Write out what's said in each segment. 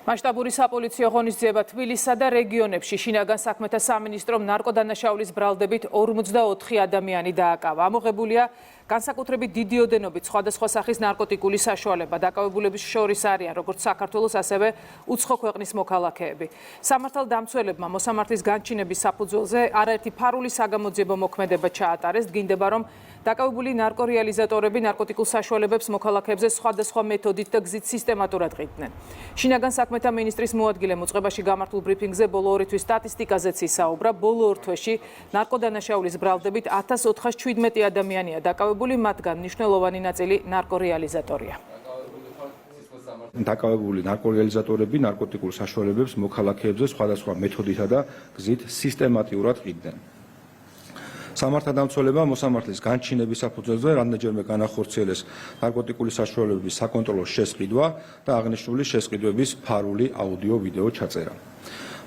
მასშტაბური საპოლიციო ღონისძიება თბილისსა და რეგიონებში შინაგან საქმეთა სამინისტრომ ნარკოდანაშაულის ბრალდებით 44 ადამიანი დააკავა. ამოღებულია განსაკუთრებით დიდი ოდენობით სხვადასხვა სახის ნარკოტიკული საშუალება. დაკავებულების შორის არიან როგორც საქართველოს, ასევე უცხო ქვეყნის მოქალაქეები. სამართალდამცველებმა მოსამართლის განჩინების საფუძველზე არაერთი ფარული საგამოძიებო მოქმედება ჩაატარეს. დგინდება, რომ დაკავებული ნარკორეალიზატორები ნარკოტიკულ საშუალებებს მოქალაქეებზე სხვადასხვა მეთოდით და გზით სისტემატურად ყიდდნენ. შინაგან საქმეთა მინისტრის მოადგილემ უწყებაში გამართულ ბრიფინგზე ბოლო 2 თვის სტატისტიკაზეც ისაუბრა. ბოლო 2 თვეში ნარკოდანაშაულის ბრალდებით 1417 ადამიანია დაკავებული, მათგან მნიშვნელოვანი ნაწილი ნარკორეალიზატორია. დაკავებული ნარკორეალიზატორები ნარკოტიკულ საშუალებებს მოქალაქეებზე სხვადასხვა მეთოდითა და გზით სისტემატურად ყიდდნენ. სამართალდამცველებმა მოსამართლის განჩინების საფუძველზე რამდენჯერმე განახორციელეს ნარკოტიკული საშუალებების საკონტროლო შესყიდვა და აღნიშნული შესყიდვების ფარული აუდიო-ვიდეო ჩაწერა.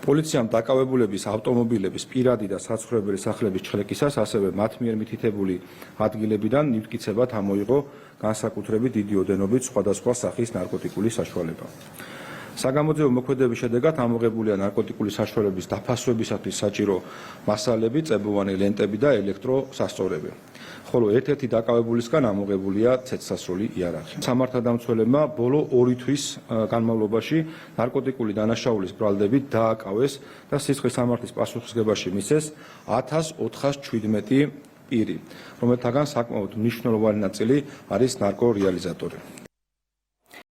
პოლიციამ დაკავებულების ავტომობილების პირადი და საცხოვრებელი სახლების ჩხრეკისას, ასევე მათ მიერ მითითებული ადგილებიდან ნივთკიცებად ამოიღო განსაკუთრებით დიდი ოდენობით სხვადასხვა სახის ნარკოტიკული საშუალება. საგამოძიებო მოქმედების შედეგად ამოღებულია ნარკოტიკული საშუალების დაფასვებისათვის საჭირო მასალები, წებოვანი ლენტები და ელექტროსასწორები. ხოლო ერთ-ერთი დაკავებულისგან ამოღებულია ცეცხლსასროლი იარაღი. სამართალდამცველებმა ბოლო 2 თვის განმავლობაში ნარკოტიკული დანაშაულის ბრალდებით დააკავეს და სისხლის სამართლის პასუხისგებაში მისცეს 1417 პირი, რომელთაგან საკმაოდ მნიშვნელოვანი ნაწილი არის ნარკორეალიზატორი.